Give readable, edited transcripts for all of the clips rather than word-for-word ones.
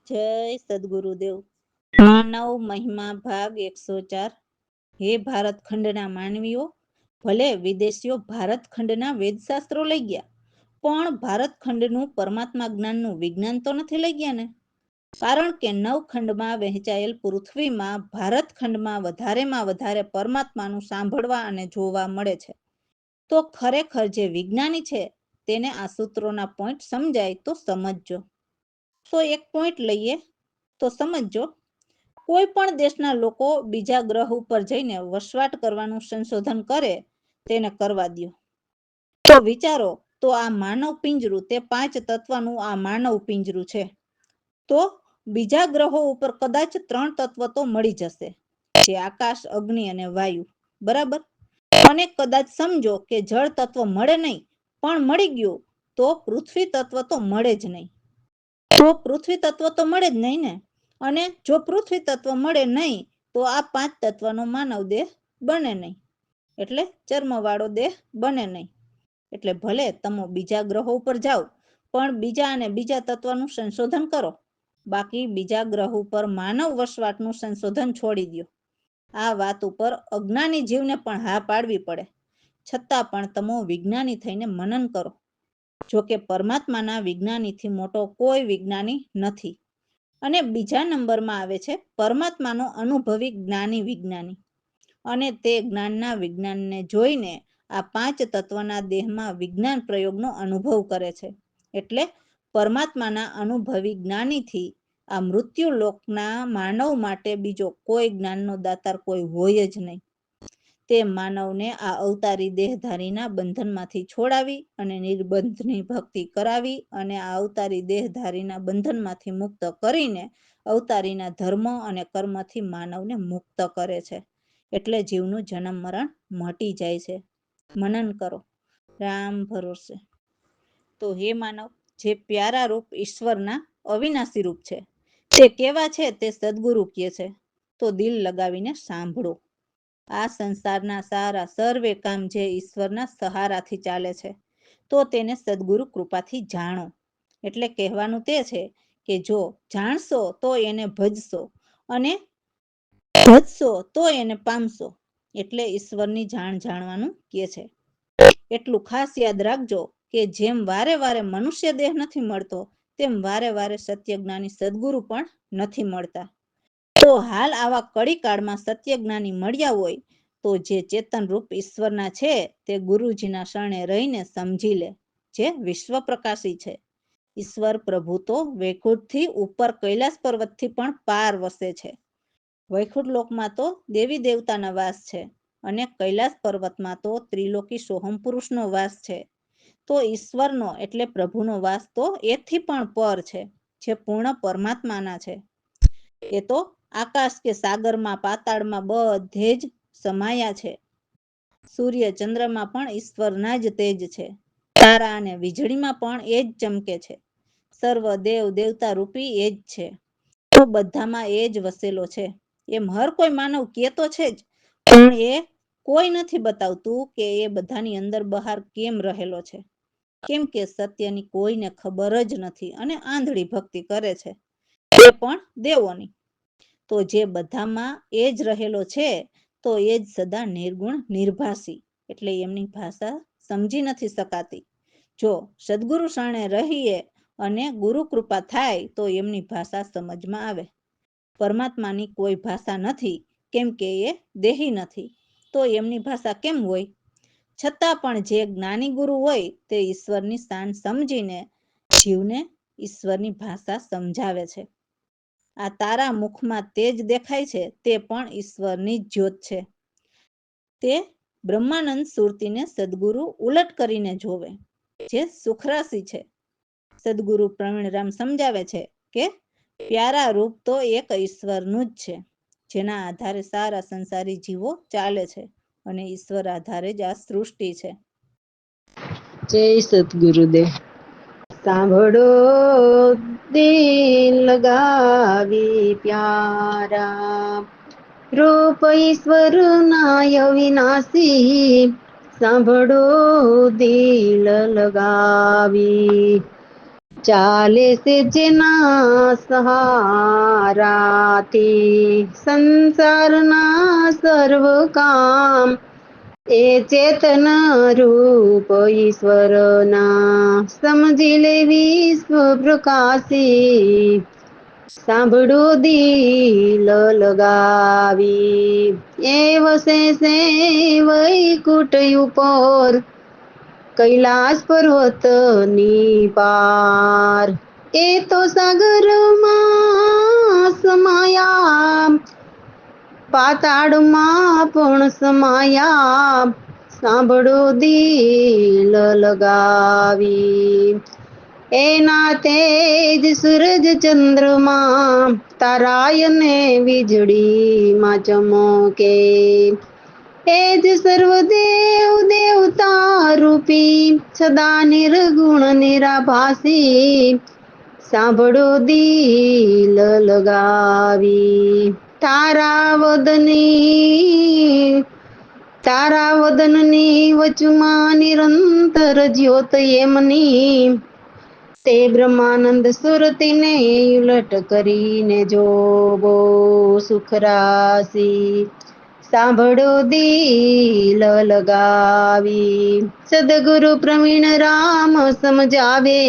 જય સદગુરુદેવ। માનવ મહિમા ભાગ 104। હે ભારત ખંડના માનવીઓ, ભલે વિદેશીઓ ભારત ખંડના વેદશાસ્ત્રો લઈ ગયા, પણ ભારત ખંડનું પરમાત્મા જ્ઞાનનું વિજ્ઞાન તો નથી લઈ ગયા ને। કારણ કે નવખંડમાં વહેંચાયેલ પૃથ્વીમાં ભારત ખંડમાં વધારે પરમાત્માનું સાંભળવા અને જોવા મળે છે। તો ખરેખર જે વિજ્ઞાની છે તેને આ સૂત્રોના પોઈન્ટ સમજાય તો સમજજો। તો એક પોઈન્ટ લઈએ તો સમજો, કોઈ પણ દેશના લોકો બીજા ગ્રહ ઉપર જઈને વસવાટ કરવાનું સંશોધન કરે તેને કરવા દો। તો વિચારો, તો આ માનવ પિંજરું તે 5 તત્વનું આ માનવ પિંજરું છે, તો બીજા ગ્રહો ઉપર કદાચ 3 તત્વ તો મળી જશે, જે આકાશ, અગ્નિ અને વાયુ, બરાબર। અને કદાચ સમજો કે જળ તત્વ મળે નહીં, પણ મળી ગયું તો પૃથ્વી તત્વ તો મળે જ નહીં। તો પૃથ્વી તત્વ તો મળે જ નહીં ને, અને જો પૃથ્વી તત્વ મળે નહીં તો આ 5 તત્વનો માનવ દેહ બને નહીં, એટલે ચર્મવાળો દેહ બને નહીં। એટલે ભલે તમે બીજા ગ્રહો ઉપર જાઓ, પણ બીજા તત્વનું સંશોધન કરો, બાકી બીજા ગ્રહ ઉપર માનવ વસવાટનું સંશોધન છોડી દો। આ વાત ઉપર અજ્ઞાની જીવને પણ હા પાડવી પડે, છતાં પણ તમે વિજ્ઞાની થઈને મનન કરો। જો કે પરમાત્માના વિજ્ઞાનીથી મોટો કોઈ વિજ્ઞાની નથી। અને બીજા નંબરમાં આવે છે પરમાત્માનો અનુભવી જ્ઞાની વિજ્ઞાની, અને તે જ્ઞાનના વિજ્ઞાનને જોઈને આ 5 તત્વના દેહમાં વિજ્ઞાન પ્રયોગનો અનુભવ કરે છે। એટલે પરમાત્માના અનુભવી જ્ઞાનીથી આ મૃત્યુલોકના માનવ માટે બીજો કોઈ જ્ઞાનનો દાતાર કોઈ હોય જ નહીં। તે માનવને આ અવતારી દેહધારીના બંધનમાંથી છોડાવી અને નિર્બંધની ભક્તિ કરાવી અને આ અવતારી દેહધારીના બંધનમાંથી મુક્ત કરીને અવતારીના ધર્મ અને કર્મથી માનવને મુક્ત કરે છે। એટલે જીવનું જન્મ મરણ મટી જાય છે। મનન કરો, રામ ભરોસે। તો હે માનવ, જે પ્યારા રૂપ ઈશ્વરના અવિનાશી રૂપ છે તે કેવા છે તે સદગુરુ કહે છે, તો દિલ લગાવીને સાંભળો। આ સંસારના સારા સર્વે કામ જે ઈશ્વરના સહારાથી ચાલે છે, તો તેને સદગુરુ કૃપાથી જાણો। એટલે કહેવાનું તે છે કે જો જાણશો તો એને ભજશો, અને ભજશો તો એને પામશો। એટલે ઈશ્વરની જાણવાનું કહે છે। એટલું ખાસ યાદ રાખજો કે જેમ વારે વારે મનુષ્ય દેહ નથી મળતો, તેમ વારે વારે સત્યજ્ઞાની સદગુરુ પણ નથી મળતા। તો હાલ આવા કળી કાળમાં સત્યજ્ઞાની મળ્યા હોય તો જે ચેતન રૂપ ઈશ્વરના છે તે ગુરુજીના શરણે રહીને સમજી લે, જે વિશ્વ પ્રકાશી છે। ઈશ્વર પ્રભુ તો વૈકુંઠથી ઉપર કૈલાસ પર્વતથી પણ પાર વસે છે। વૈકુંઠ લોકમાં તો દેવી દેવતાના વાસ છે, અને કૈલાસ પર્વતમાં તો ત્રિલોકી સોહમ પુરુષનો વાસ છે। તો ઈશ્વરનો એટલે પ્રભુનો વાસ તો એથી પણ પર છે, જે પૂર્ણ પરમાત્માના છે। એ તો આકાશ કે સાગરમાં પાતાળમાં બધે જ સમાયા છે। સૂર્ય ચંદ્રમાં પણ ઈશ્વરના જ તેજ છે। તારા અને વીજળીમાં પણ એ જ ચમકે છે। સર્વ દેવ દેવતા રૂપી એ જ છે, તો બધામાં એ જ વસેલો છે। એમ હર કોઈ માનવ કહેતો છે જ, પણ એ કોઈ નથી બતાવતું કે એ બધાની અંદર બહાર કેમ રહેલો છે। કેમ કે સત્યની કોઈને ખબર જ નથી અને આંધળી ભક્તિ કરે છે, એ પણ દેવોની। તો જે બધામાં એ જ રહેલો છે, તો એ જ સદા નિર્ગુણ નિર્ભાસી, એટલે એમની ભાષા સમજી નથી શકાતી। જો સદગુરુ શરણે રહીએ અને ગુરુ કૃપા થાય તો એમની ભાષા સમજમાં આવે। પરમાત્માની કોઈ ભાષા નથી, કેમ કે એ દેહી નથી, તો એમની ભાષા કેમ હોય? છતાં પણ જે જ્ઞાની ગુરુ હોય તે ઈશ્વરની શાન સમજીને જીવને ઈશ્વરની ભાષા સમજાવે છે। આ તારા મુખમાં તેજ દેખાય છે તે પણ ઈશ્વરની જ જ્યોત છે। તે બ્રહ્માનંદ સુરતીને સદગુરુ ઉલટ કરીને જોવે, જે સુખરાશી છે। સદગુરુ પ્રવીણરામ સમજાવે છે કે પ્યારા રૂપ તો એક ઈશ્વરનું જ છે, જેના આધારે સારા સંસારી જીવો ચાલે છે, અને ઈશ્વર આધારે જ આ સૃષ્ટિ છે। જય સદગુરુદેવ। સાંભળો દિલ લગાવી પ્યારા, રૂપ ઈશ્વરના અવિનાશી, સાંભળો દિલ લગાવી। ચાલે છે જેના સહારાથી સંસારના સર્વ કામ, એ ચેતન રૂપ ઈશ્વરના સમજી લે વિશ્વ પ્રકાશી. સાંભળો દિલ લગાવી, એ વસે છે વૈકુટ ઉપર, કૈલાસ પર્વતની પાર. એ તો સાગરમાં સમાયા, પાતાળમાં પણ સમાયા, સાંભળો દિલ લગાવી. એના તેજ સૂરજ ચંદ્રમાં, તારાયને વીજળીમાં ચમકે, એ જ સર્વદેવ દેવતા રૂપી, સદા નિર્ગુણ નિરાભાસી. સાંભળો દિલ લગાવી. તારાવદનની વચમાં નિરંતર જ્યોત એમની, તે બ્રહ્માનંદ સુરતીને ઉલટ કરીને જોવો સુખરાશી. સાંભળો દિલ લગાવી. સદગુરુ પ્રવીણ રામ સમજાવે,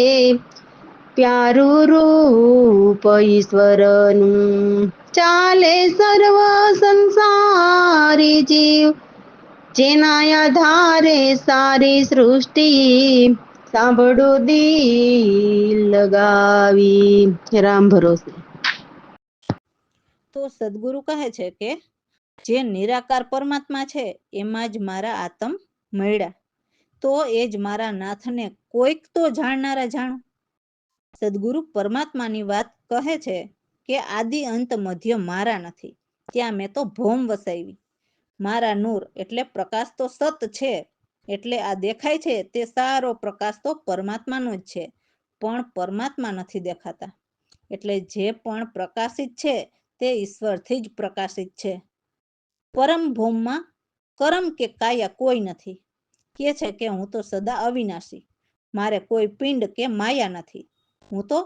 પ્યારું રૂપ ઈશ્વરનું, ચાલે સર્વ સંસારી જીવ, જેના આધારે સારી સૃષ્ટિ. સાંભળો દિલ લગાવી. રામ ભરોસે. તો સદગુરુ કહે છે કે જે નિરાકાર પરમાત્મા છે એમાં જ મારા આત્મ મળ્યા, તો એ જ મારા નાથને કોઈક તો જાણનારા જાણો. સદગુરુ પરમાત્માની વાત કહે છે કે આદિ અંત મધ્ય મારા નથી, ત્યાં મેં તો ભોમ વસાવી. મારા નૂર એટલે પ્રકાશ તો સત છે, એટલે આ દેખાય છે તે સારો પ્રકાશ તો પરમાત્માનો જ છે, પણ પરમાત્મા નથી દેખાતા. એટલે જે પણ પ્રકાશિત છે તે ઈશ્વરથી જ પ્રકાશિત છે. પરમ ભૌમમાં કરમ કે કાયા કોઈ નથી. કે છે કે હું તો સદા અવિનાશી, મારે કોઈ પિંડ કે માયા નથી. હું તો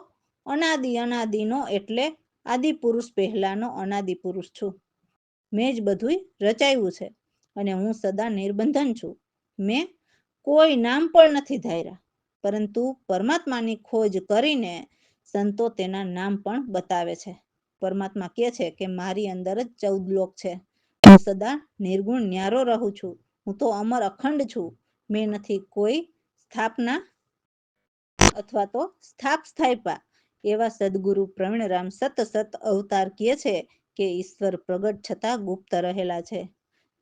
અનાદિનો એટલે આદિ પુરુષ પહેલાનો અનાદિ પુરુષ છું. મેં જ બધું રચાયું છે અને હું સદા નિર્બંધન છું. મેં કોઈ નામ પણ નથી ધાર્યા, પરંતુ પરમાત્માની ખોજ કરીને સંતો તેના નામ પણ બતાવે છે. પરમાત્મા કહે છે કે મારી અંદર જ 14 લોક છે. હું સદા નિર્ગુણ ન્યારો રહું છું. હું તો અમર અખંડ છું. મેં નથી કોઈ સ્થાપના અથવા તો સ્થાપ્યા. એવા સદગુરુ પ્રવીણરામ સત અવતાર કહે છે કે ઈશ્વર પ્રગટ છતાં ગુપ્ત રહેલા છે.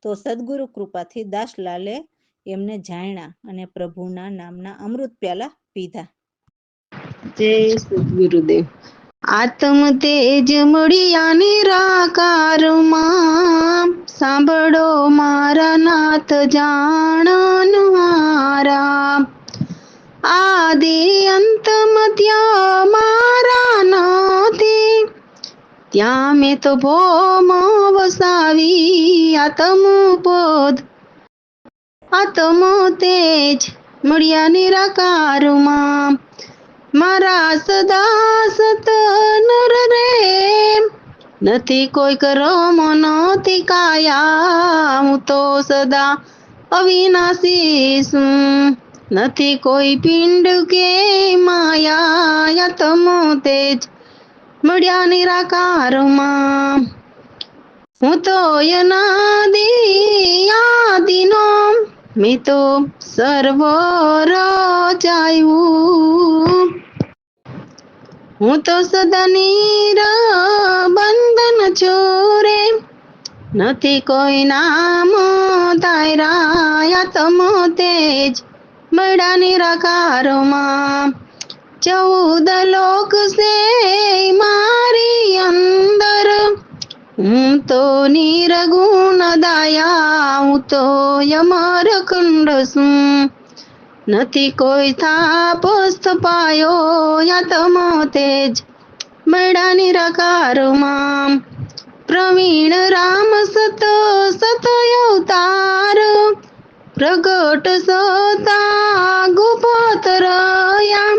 તો સદગુરુ કૃપાથી દાસલાલે એમને જાણ્યા અને પ્રભુના નામના અમૃત પ્યાલા પીધા. જય સદગુરુદેવ. આત્મ તેજ મળ્યા નિરાકારમાં, સાંભળો મારા નાથ જાણનહારા. આદિ અંત મધ્ય મારા નથી, ત્યાં મેં તો ભોમ વસાવી. આત્મ તેજ મળ્યા નિરાકારમાં, મારા સદા સત નર રે. નથી કોઈ કરમ નથી કાયા, હું તો સદા અવિનાશી છું. નથી કોઈ પિંડ કે માયા, આત્મ તેજ મળ્યા નિરાકારમાં. હું તો આદિનો, મેં તો સર્વ રચાયું. હું તો સદા નિર્બંધન છું રે. નથી કોઈ નામ તારા, આત્મ તેજ મળ્યા નિરાકારમાં. 14 લોક છે મારી અંદર, હું તો નિર્ગુણ દયા. હું તો અમર અખંડ છું. નથી કોઈ થાપ સ્થપાયો, આત્મ તેજ મળ્યા નિરાકારમાં. પ્રવીણ રામ સત અવતાર, પ્રગટ સતા ગુપ્ત રહ્યા.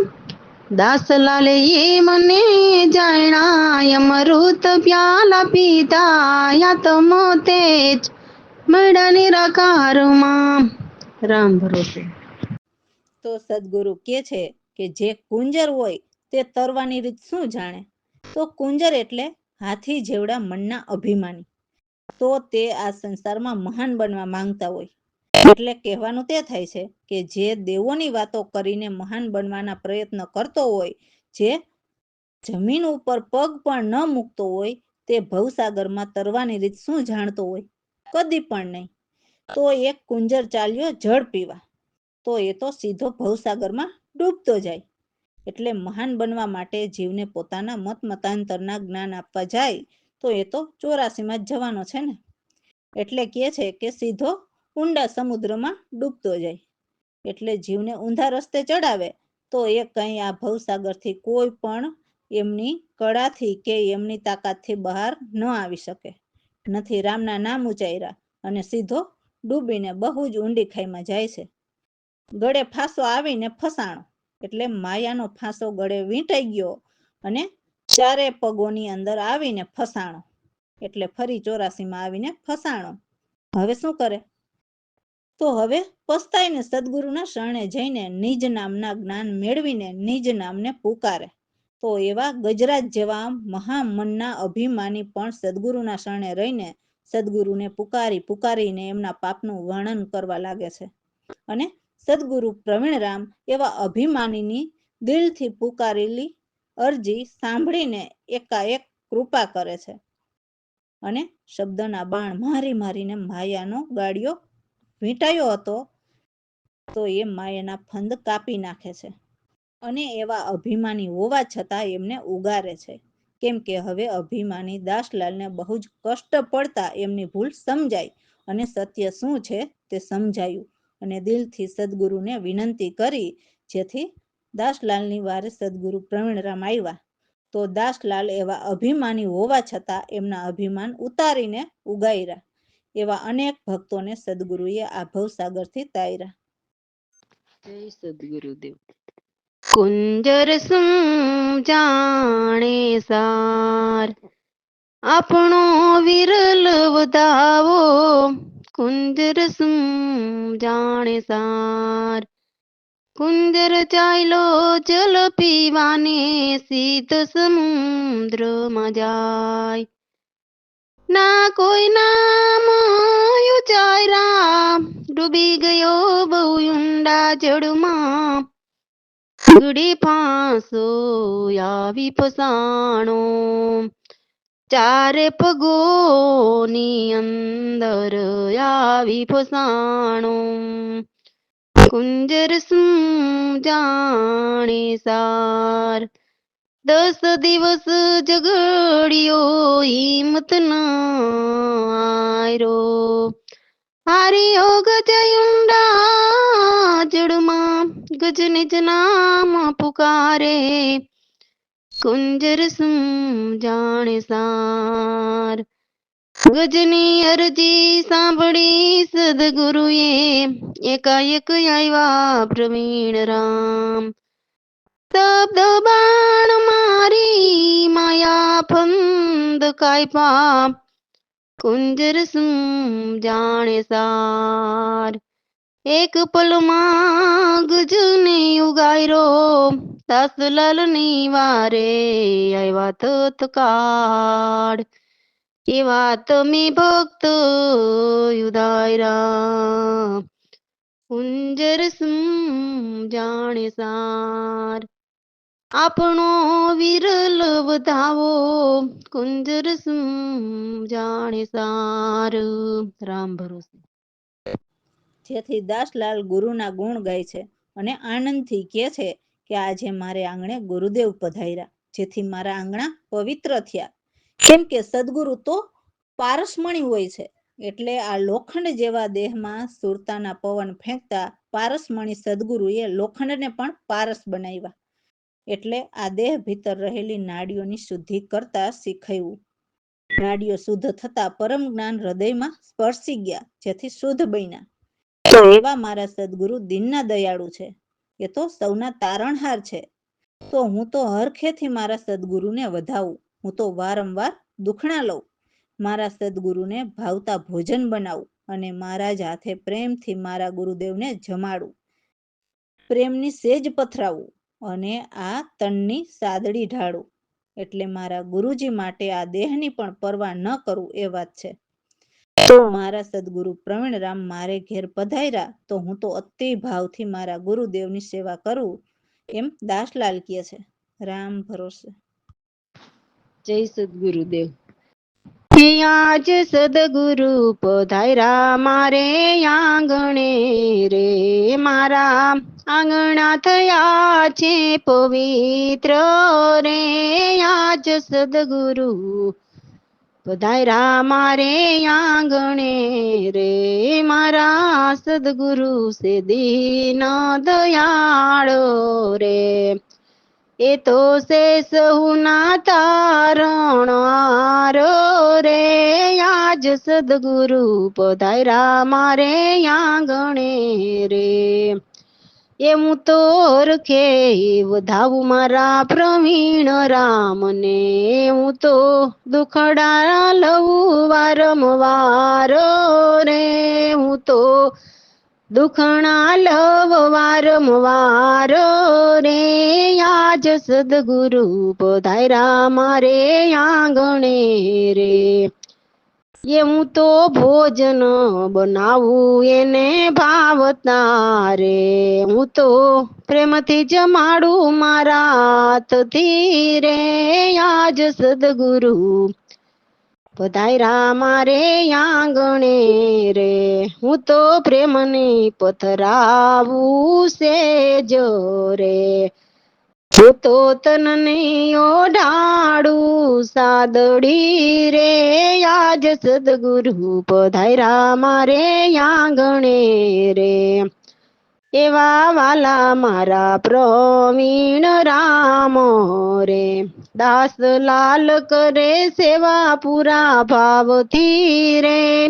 દાસલાલે એ મને જાણ્યા અમૃત પ્યાલા પીતા યા તમો તેજ મળ્યા નિરાકારમાં. રામ ભરોસે. તો સદગુરુ કે છે કે જે કુંજર હોય તે તરવાની રીત શું જાણે? તો કુંજર એટલે હાથી જેવડા મનના અભિમાની. તો તે આ સંસારમાં મહાન બનવા માંગતા હોય. એટલે કહેવાનું તે થાય છે કે જે દેવોની વાતો કરીને મહાન બનવાના પ્રયત્ન કરતો હોય, જે જમીન ઉપર પગ પણ ન મૂકતો હોય, તે ભવસાગરમાં તરવાની રીત શું જાણતો હોય? કદી પણ નહીં. તો એક કુંજર ચાલ્યો જળ પીવા, તો એ તો સીધો ભવસાગરમાં ડૂબતો જાય. એટલે મહાન બનવા માટે જીવને પોતાના મત મતાંતરના જ્ઞાન આપવા જાય તો એ તો 84માં જ જવાનો છે ને. એટલે કહે છે કે સીધો ઊંડા સમુદ્રમાં ડૂબતો જાય. એટલે જીવને ઊંધા રસ્તે ચડાવે તો એ કંઈ આ ભવસાગરથી કોઈ પણ એમની કળાથી કે એમની તાકાતથી બહાર ન આવી શકે. નથી રામના નામ ઉચ્ચાર્યા અને સીધો ડૂબીને બહુ જ ઊંડી ખાઈમાં જાય છે. ગળે ફાંસો આવીને ફસાણો, એટલે માયાનો ફાંસો ગળે વીંટાઈ ગયો અને ચારે પગોની અંદર આવીને ફસાણો. એટલે ફરી 84માં આવીને ફસાણો. હવે શું કરે? તો હવે પસ્તાઈને સદગુરુના શરણે જઈને નિજ નામના જ્ઞાન મેળવીને નિજ નામને પુકારે. તો એવા ગજરાજ જેવા મહામનના અભિમાની પણ સદગુરુના શરણે રહીને સદગુરુને પુકારીને એમના પાપનું વર્ણન કરવા લાગે છે. અને સદગુરુ પ્રવીણરામ એવા અભિમાનીની દિલથી પુકારેલી અરજી સાંભળીને એકાએક કૃપા કરે છે અને શબ્દના બાણ મારીને માયાનો ગાળિયો વીંટાયો હતો તો એ માયાના ફંદ કાપી નાખે છે અને એવા અભિમાની હોવા છતાં એમને ઉગારે છે. કેમ કે હવે અભિમાની દાસલાલને બહુ જ કષ્ટ પડતા એમની ભૂલ સમજાઈ અને સત્ય શું છે તે સમજાયું અને દિલથી સદગુરુને વિનંતી કરી, જેથી દાસલાલની વારે સદગુરુ પ્રવીણરામ આવ્યા. તો દાસલાલ એવા અભિમાની હોવા છતાં એમના અભિમાન ઉતારીને ઉગાર્યા. એવા અનેક ભક્તોને સદગુરુએ આ ભવસાગરથી તાર્યા. જય સદગુરુદેવ. કુંજર શું જાણે સાર, આપણો વિરલ વધાવો. કુંજર શું જાણે સાર, કુંજર ચાલ્યો જલ પીવાને સીધ સમુદ્રમાં જાય. ના કોઈ નામ ઉચાર્યા, ડૂબી ગયો બહુ ઊંડા જળમાં. ઘડી ફાંસો આવી ફસાણો, ચારે પગોની અંદર આવી ફસાણો. કુંજર શું જાણે સાર, 10 દિવસ ઝઘડ્યો હિંમત ન આયરો. હાર્યો ગજ ઊંડા જળમાં, ગજ નિજ નામ પુકારે. કુંજર શું જાણે સાર, ગજની અરજી સાંભળી સદગુરુએ એકાએક આવ્યા પ્રવીણરામ. શબ્દ બાણ મારી માયા ફંદ કાપ્યા. કુંજર શું જાણે સાર, એક પલમાં ગજને ઉગાર્યો. દાસલાલની વારે આવ્યા તત્કાળ. એવા તમે ભક્ત ઉદાર્યા. કુંજર શું જાણે સાર, આપણો વિરલ વધાવો. કુંજર શું જાણે સાર. રામ ભરોસે. જેથી દાસલાલ ગુરુના ગુણ ગાય છે અને આનંદથી કહે છે કે આજે મારે આંગણે ગુરુદેવ પધાર્યા, જેથી મારા આંગણા પવિત્ર થયા. કેમ કે સદગુરુ તો પારસમણી હોય છે. એટલે આ લોખંડ જેવા દેહમાં સુરતાના પવન ફેંકતા પારસમણી સદગુરુએ લોખંડને પણ પારસ બનાવ્યા. એટલે આ દેહ ભીતર રહેલી નાડીઓની શુદ્ધિ કરતા શીખવ્યું. નાડીઓ શુદ્ધ થતા પરમ જ્ઞાન હૃદયમાં સ્પર્શી ગયા, જેથી શુદ્ધ બન્યા. તો એવા મારા સદગુરુ દીનના દયાળુ છે, એ તો સૌના તારણહાર છે. તો હું તો હરખેથી મારા સદગુરુને વધાવું. હું તો વારંવાર દુખણા લઉં. મારા સદગુરુને ભાવતા ભોજન બનાવું અને મારા જ હાથે પ્રેમથી મારા ગુરુદેવને જમાડું. પ્રેમની સેજ પથરાવું અને આ તણની સાદડી ઢાળું. એટલે મારા ગુરુજી માટે આ દેહની પણ પરવા ન કરું એ વાત છે. તો મારા સદગુરુ પ્રવીણરામ મારે ઘેર પધાર્યા તો હું તો અતિ ભાવથી મારા ગુરુદેવની સેવા કરું એમ દાસલાલ કહે છે. રામ ભરોસે. જય સદગુરુદેવ. આજ સદગુરુ પધાર્યા મારે આંગણે રે, મારા આંગણા થયા છે પવિત્ર રે. આજ સદગુરુ પધાર્યા મારે આંગણે રે, મારા સદગુરુ છે દીન દયાળો રે. એ તો સે સહુના તારણહારો રે. આજ સદગુરુ પધાર્યા મારે આંગણે રે. એ હું તો હરખે વધાવું મારા પ્રવીણ રામને, હું તો દુખડા લઉં વારંવાર રે. હું તો દુખણા લવ વારંવાર રે. આજ સદગુરુ પધાર્યા મારે આંગણે રે. એ હું તો ભોજન બનાવું એને ભાવતા રે. હું તો પ્રેમથી જમાડું મારા હાથથી રે. આજ સદગુરુ પધાર્યા મારે આંગણે રે. હું તો પ્રેમની પથરાવું સેજ રે. હું તો તનને ઓઢાડું સાદડી રે. આજ સદગુરુ પધાર્યા મારે આંગણે રે. એવા વાલા મારા પ્રવીણ રામ રે. દાસલાલ કરે સેવા પૂરા ભાવથી રે.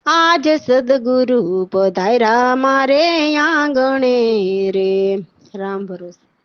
આજ સદગુરુ પધાર્યા મારે આંગણે રે. રામ ભરોસે.